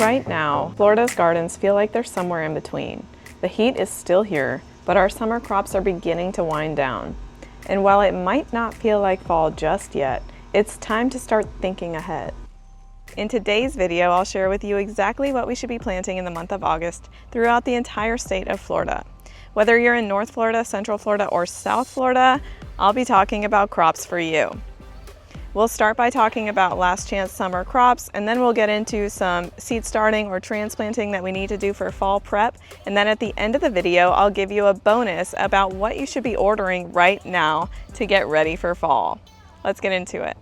Right now, Florida's gardens feel like they're somewhere in between. The heat is still here, but our summer crops are beginning to wind down. And while it might not feel like fall just yet, it's time to start thinking ahead. In today's video, I'll share with you exactly what we should be planting in the month of August throughout the entire state of Florida. Whether you're in North Florida, Central Florida, or South Florida, I'll be talking about crops for you. We'll start by talking about last chance summer crops, and then we'll get into some seed starting or transplanting that we need to do for fall prep. And then at the end of the video, I'll give you a bonus about what you should be ordering right now to get ready for fall. Let's get into it.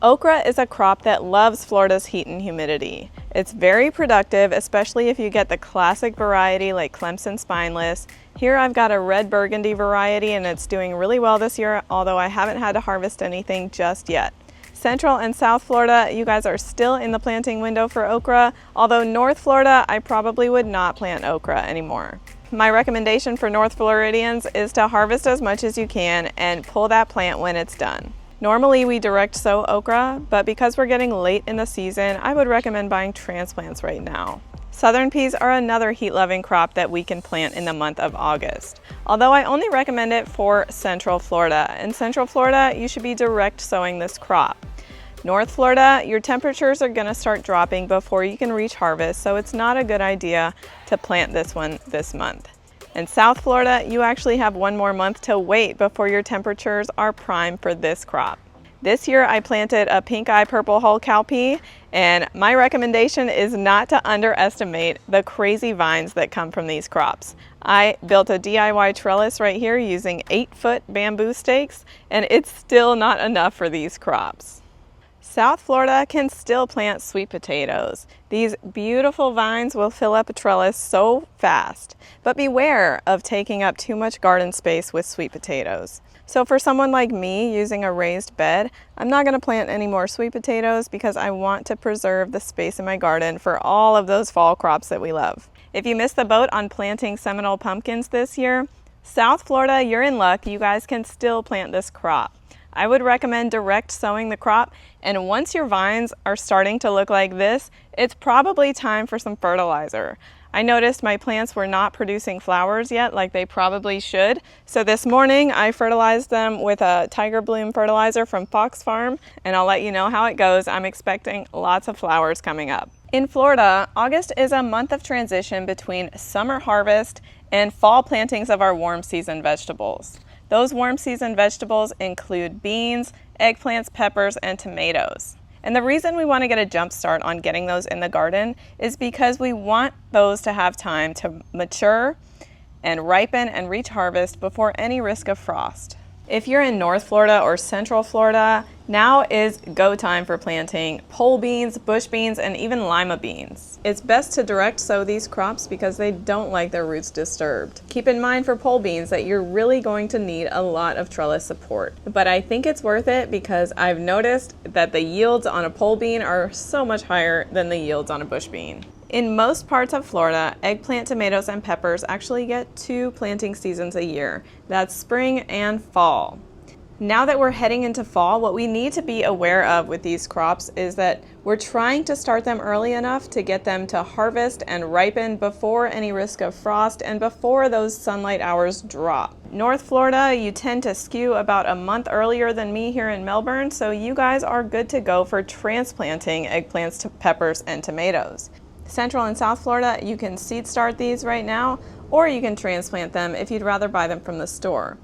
Okra is a crop that loves Florida's heat and humidity. It's very productive, especially if you get the classic variety like Clemson Spineless. Here I've got a red burgundy variety and it's doing really well this year, although I haven't had to harvest anything just yet. Central and South Florida, you guys are still in the planting window for okra, although North Florida, I probably would not plant okra anymore. My recommendation for North Floridians is to harvest as much as you can and pull that plant when it's done. Normally we direct sow okra, but because we're getting late in the season, I would recommend buying transplants right now. Southern peas are another heat-loving crop that we can plant in the month of August, although I only recommend it for Central Florida. In Central Florida, you should be direct sowing this crop. North Florida, your temperatures are going to start dropping before you can reach harvest, so it's not a good idea to plant this one this month. In South Florida, you actually have one more month to wait before your temperatures are prime for this crop. This year I planted a pink eye purple hull cowpea, and my recommendation is not to underestimate the crazy vines that come from these crops. I built a DIY trellis right here using 8-foot bamboo stakes, and it's still not enough for these crops. South Florida can still plant sweet potatoes. These beautiful vines will fill up a trellis so fast, but beware of taking up too much garden space with sweet potatoes. So for someone like me using a raised bed, I'm not going to plant any more sweet potatoes because I want to preserve the space in my garden for all of those fall crops that we love. If you missed the boat on planting Seminole pumpkins this year, South Florida, you're in luck. You guys can still plant this crop. I would recommend direct sowing the crop, and once your vines are starting to look like this, it's probably time for some fertilizer. I noticed my plants were not producing flowers yet like they probably should, so this morning I fertilized them with a Tiger Bloom fertilizer from Fox Farm, and I'll let you know how it goes. I'm expecting lots of flowers coming up. In Florida, August is a month of transition between summer harvest and fall plantings of our warm season vegetables. Those warm season vegetables include beans, eggplants, peppers, and tomatoes. And the reason we want to get a jump start on getting those in the garden is because we want those to have time to mature and ripen and reach harvest before any risk of frost. If you're in North Florida or Central Florida, now is go time for planting pole beans, bush beans, and even lima beans. It's best to direct sow these crops because they don't like their roots disturbed. Keep in mind for pole beans that you're really going to need a lot of trellis support. But I think it's worth it because I've noticed that the yields on a pole bean are so much higher than the yields on a bush bean. In most parts of Florida, eggplant, tomatoes, and peppers actually get 2 planting seasons a year. That's spring and fall. Now that we're heading into fall, what we need to be aware of with these crops is that we're trying to start them early enough to get them to harvest and ripen before any risk of frost and before those sunlight hours drop. North Florida, you tend to skew about a month earlier than me here in Melbourne, so you guys are good to go for transplanting eggplants, peppers, and tomatoes. Central and South Florida, you can seed start these right now, or you can transplant them if you'd rather buy them from the store.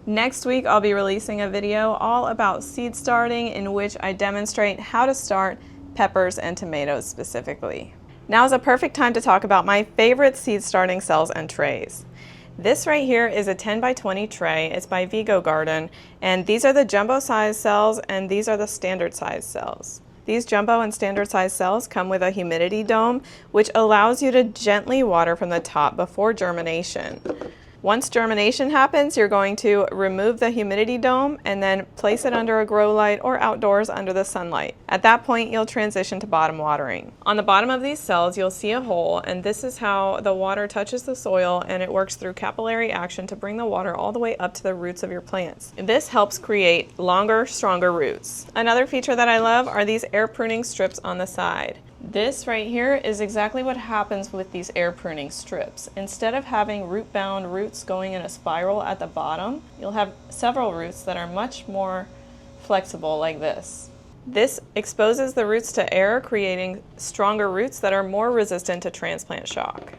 Next week, I'll be releasing a video all about seed starting in which I demonstrate how to start peppers and tomatoes specifically. Now is a perfect time to talk about my favorite seed starting cells and trays. This right here is a 10 by 20 tray. It's by Vigo Garden, and these are the jumbo size cells and these are the standard size cells. These jumbo and standard size cells come with a humidity dome, which allows you to gently water from the top before germination. Once germination happens, you're going to remove the humidity dome and then place it under a grow light or outdoors under the sunlight. At that point, you'll transition to bottom watering. On the bottom of these cells, you'll see a hole, and this is how the water touches the soil, and it works through capillary action to bring the water all the way up to the roots of your plants. This helps create longer, stronger roots. Another feature that I love are these air pruning strips on the side. This right here is exactly what happens with these air pruning strips. Instead of having root-bound roots going in a spiral at the bottom, you'll have several roots that are much more flexible like this. This exposes the roots to air, creating stronger roots that are more resistant to transplant shock.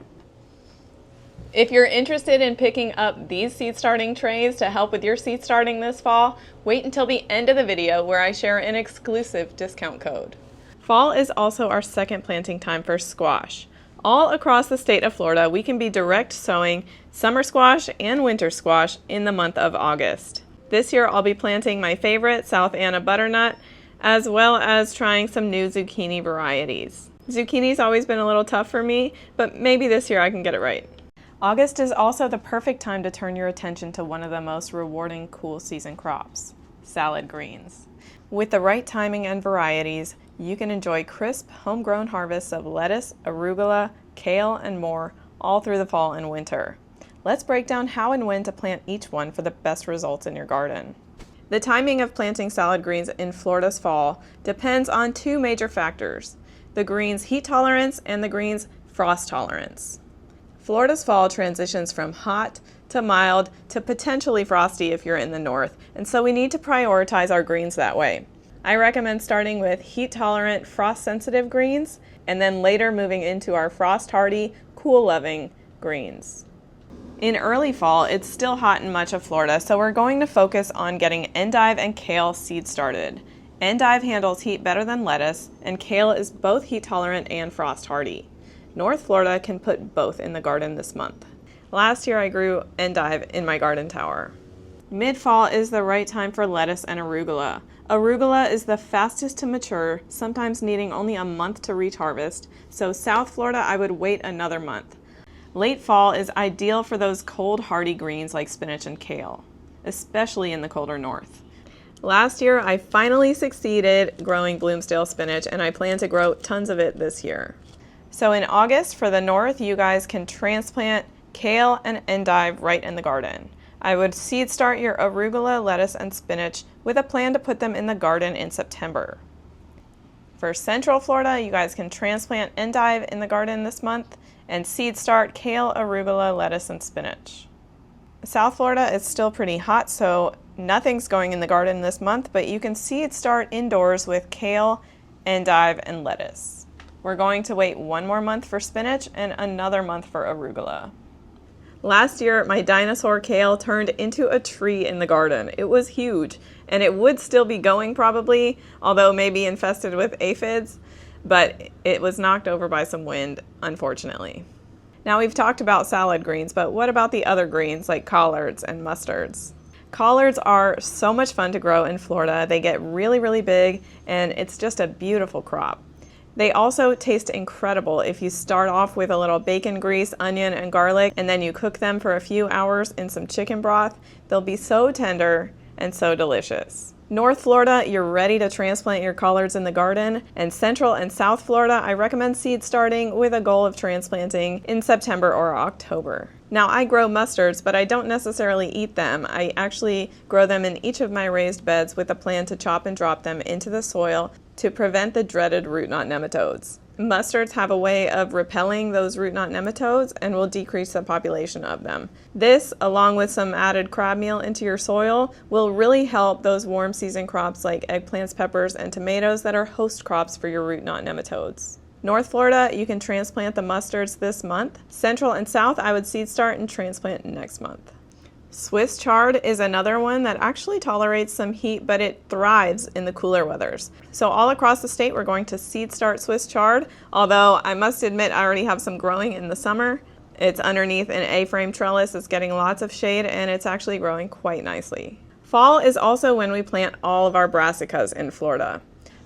If you're interested in picking up these seed starting trays to help with your seed starting this fall, wait until the end of the video where I share an exclusive discount code. Fall is also our second planting time for squash. All across the state of Florida, we can be direct sowing summer squash and winter squash in the month of August. This year I'll be planting my favorite South Anna butternut, as well as trying some new zucchini varieties. Zucchini's always been a little tough for me, but maybe this year I can get it right. August is also the perfect time to turn your attention to one of the most rewarding cool season crops, salad greens. With the right timing and varieties, you can enjoy crisp, homegrown harvests of lettuce, arugula, kale, and more all through the fall and winter. Let's break down how and when to plant each one for the best results in your garden. The timing of planting salad greens in Florida's fall depends on two major factors: the green's heat tolerance and the green's frost tolerance. Florida's fall transitions from hot to mild to potentially frosty if you're in the north, and so we need to prioritize our greens that way. I recommend starting with heat-tolerant, frost-sensitive greens, and then later moving into our frost-hardy, cool-loving greens. In early fall, it's still hot in much of Florida, so we're going to focus on getting endive and kale seed started. Endive handles heat better than lettuce, and kale is both heat-tolerant and frost-hardy. North Florida can put both in the garden this month. Last year I grew endive in my garden tower. Mid-fall is the right time for lettuce and arugula. Arugula is the fastest to mature, sometimes needing only a month to reach harvest, so South Florida I would wait another month. Late fall is ideal for those cold hardy greens like spinach and kale, especially in the colder north. Last year I finally succeeded growing Bloomsdale spinach, and I plan to grow tons of it this year. So in August, for the north, you guys can transplant kale and endive right in the garden. I would seed start your arugula, lettuce, and spinach with a plan to put them in the garden in September. For Central Florida, you guys can transplant endive in the garden this month and seed start kale, arugula, lettuce, and spinach. South Florida is still pretty hot, so nothing's going in the garden this month, but you can seed start indoors with kale, endive, and lettuce. We're going to wait one more month for spinach and another month for arugula. Last year, my dinosaur kale turned into a tree in the garden. It was huge, and it would still be going probably, although maybe infested with aphids, but it was knocked over by some wind, unfortunately. Now we've talked about salad greens, but what about the other greens like collards and mustards? Collards are so much fun to grow in Florida. They get really, really big, and it's just a beautiful crop. They also taste incredible if you start off with a little bacon grease, onion, and garlic, and then you cook them for a few hours in some chicken broth. They'll be so tender and so delicious. North Florida, you're ready to transplant your collards in the garden, and Central and South Florida, I recommend seed starting with a goal of transplanting in September or October. Now I grow mustards, but I don't necessarily eat them. I actually grow them in each of my raised beds with a plan to chop and drop them into the soil to prevent the dreaded root knot nematodes. Mustards have a way of repelling those root knot nematodes and will decrease the population of them. This, along with some added crab meal into your soil, will really help those warm season crops like eggplants, peppers, and tomatoes that are host crops for your root knot nematodes. North Florida, you can transplant the mustards this month. Central and South, I would seed start and transplant next month. Swiss chard is another one that actually tolerates some heat, but it thrives in the cooler weathers. So all across the state, we're going to seed start Swiss chard, although I must admit I already have some growing in the summer. It's underneath an A-frame trellis. It's getting lots of shade, and it's actually growing quite nicely. Fall is also when we plant all of our brassicas in Florida.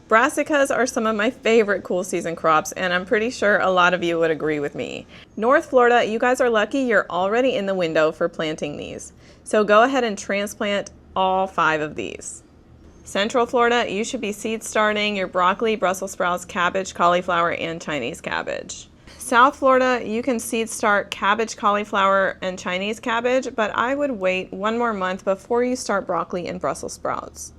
Brassicas are some of my favorite cool season crops, and I'm pretty sure a lot of you would agree with me. North Florida, you guys are lucky you're already in the window for planting these. So go ahead and transplant all 5 of these. Central Florida, you should be seed starting your broccoli, Brussels sprouts, cabbage, cauliflower, and Chinese cabbage. South Florida, you can seed start cabbage, cauliflower, and Chinese cabbage, but I would wait one more month before you start broccoli and Brussels sprouts.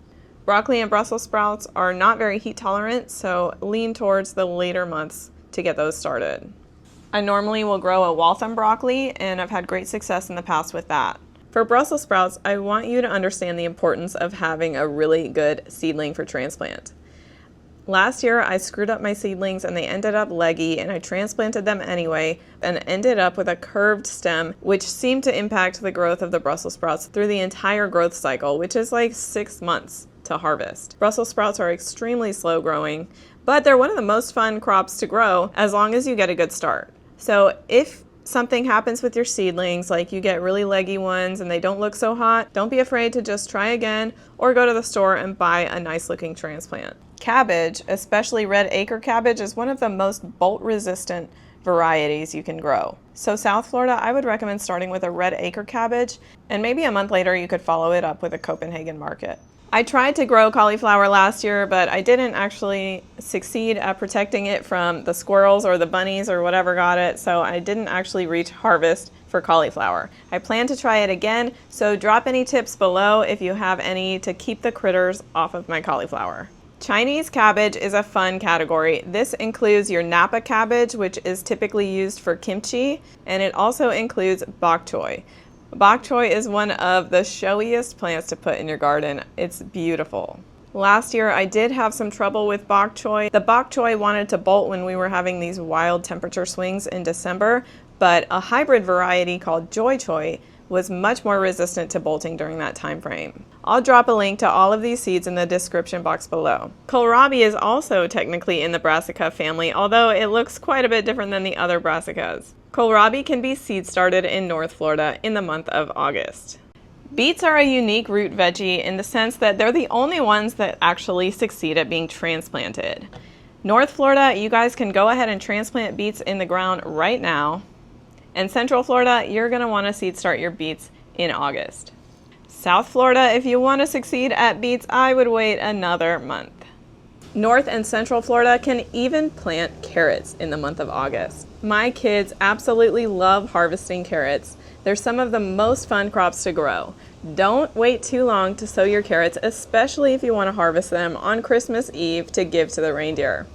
Broccoli and Brussels sprouts are not very heat tolerant, so lean towards the later months to get those started. I normally will grow a Waltham broccoli, and I've had great success in the past with that. For Brussels sprouts, I want you to understand the importance of having a really good seedling for transplant. Last year, I screwed up my seedlings and they ended up leggy, and I transplanted them anyway and ended up with a curved stem, which seemed to impact the growth of the Brussels sprouts through the entire growth cycle, which is like 6 months to harvest. Brussels sprouts are extremely slow growing, but they're one of the most fun crops to grow as long as you get a good start. So if something happens with your seedlings, like you get really leggy ones and they don't look so hot, don't be afraid to just try again or go to the store and buy a nice looking transplant. Cabbage, especially red acre cabbage, is one of the most bolt resistant varieties you can grow. So South Florida, I would recommend starting with a red acre cabbage, and maybe a month later you could follow it up with a Copenhagen market. I tried to grow cauliflower last year, but I didn't actually succeed at protecting it from the squirrels or the bunnies or whatever got it, so I didn't actually reach harvest for cauliflower. I plan to try it again, so drop any tips below if you have any to keep the critters off of my cauliflower. Chinese cabbage is a fun category. This includes your Napa cabbage, which is typically used for kimchi, and it also includes bok choy. Bok choy is one of the showiest plants to put in your garden. It's beautiful. Last year I did have some trouble with bok choy. The bok choy wanted to bolt when we were having these wild temperature swings in December, but a hybrid variety called joy choy was much more resistant to bolting during that time frame. I'll drop a link to all of these seeds in the description box below. Kohlrabi is also technically in the Brassica family, although it looks quite a bit different than the other Brassicas. Kohlrabi can be seed started in North Florida in the month of August. Beets are a unique root veggie in the sense that they're the only ones that actually succeed at being transplanted. North Florida, you guys can go ahead and transplant beets in the ground right now. And Central Florida, you're going to want to seed start your beets in August. South Florida, if you want to succeed at beets, I would wait another month. North and Central Florida can even plant carrots in the month of August. My kids absolutely love harvesting carrots. They're some of the most fun crops to grow. Don't wait too long to sow your carrots, especially if you want to harvest them on Christmas Eve to give to the reindeer.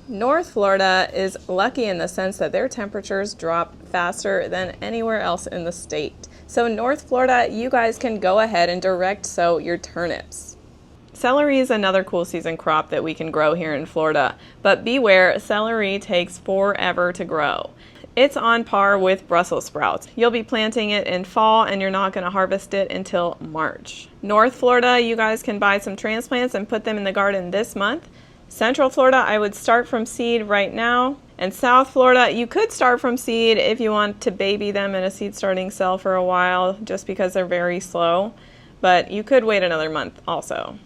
North Florida is lucky in the sense that their temperatures drop faster than anywhere else in the state. So North Florida, you guys can go ahead and direct sow your turnips. Celery is another cool season crop that we can grow here in Florida, but beware, celery takes forever to grow. It's on par with Brussels sprouts. You'll be planting it in fall and you're not going to harvest it until March. North Florida, you guys can buy some transplants and put them in the garden this month. Central Florida, I would start from seed right now. And South Florida, you could start from seed if you want to baby them in a seed starting cell for a while, just because they're very slow. But you could wait another month also.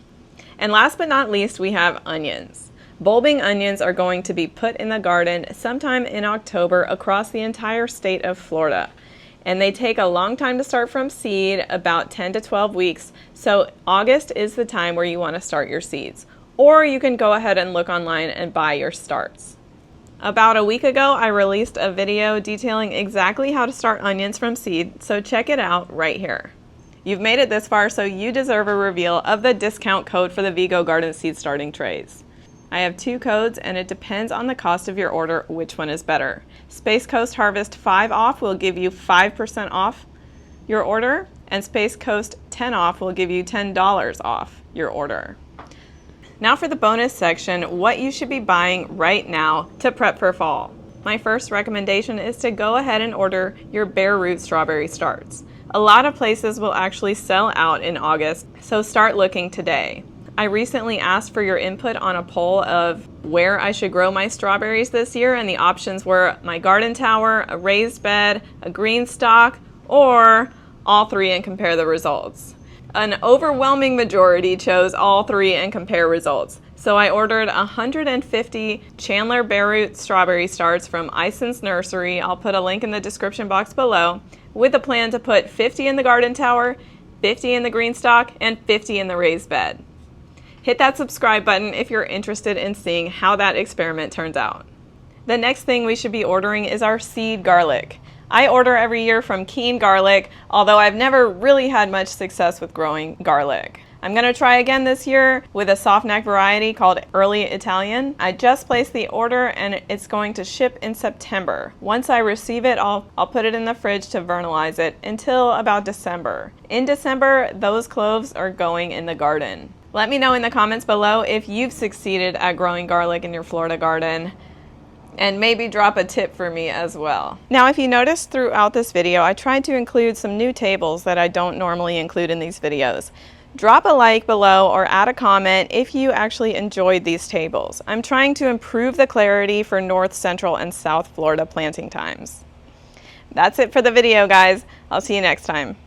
And last but not least, we have onions. Bulbing onions are going to be put in the garden sometime in October across the entire state of Florida. And they take a long time to start from seed, about 10 to 12 weeks. So August is the time where you want to start your seeds. Or you can go ahead and look online and buy your starts. About a week ago, I released a video detailing exactly how to start onions from seed, so check it out right here. You've made it this far, so you deserve a reveal of the discount code for the Vigo Garden seed starting trays. I have 2 codes, and it depends on the cost of your order which one is better. Space Coast Harvest 5 off will give you 5% off your order, and Space Coast 10 off will give you $10 off your order. Now for the bonus section, what you should be buying right now to prep for fall. My first recommendation is to go ahead and order your bare root strawberry starts. A lot of places will actually sell out in August, so start looking today. I recently asked for your input on a poll of where I should grow my strawberries this year, and the options were my garden tower, a raised bed, a green stalk, or all 3 and compare the results. An overwhelming majority chose all 3 and compare results. So I ordered 150 Chandler bare root strawberry starts from Ison's Nursery. I'll put a link in the description box below, with a plan to put 50 in the garden tower, 50 in the green stalk, and 50 in the raised bed. Hit that subscribe button if you're interested in seeing how that experiment turns out. The next thing we should be ordering is our seed garlic. I order every year from Keen Garlic, although I've never really had much success with growing garlic. I'm gonna try again this year with a soft neck variety called Early Italian. I just placed the order and it's going to ship in September. Once I receive it, I'll put it in the fridge to vernalize it until about December. In December, those cloves are going in the garden. Let me know in the comments below if you've succeeded at growing garlic in your Florida garden, and maybe drop a tip for me as well. Now, if you noticed throughout this video, I tried to include some new tables that I don't normally include in these videos. Drop a like below or add a comment if you actually enjoyed these tables. I'm trying to improve the clarity for North, Central, and South Florida planting times. That's it for the video, guys. I'll see you next time.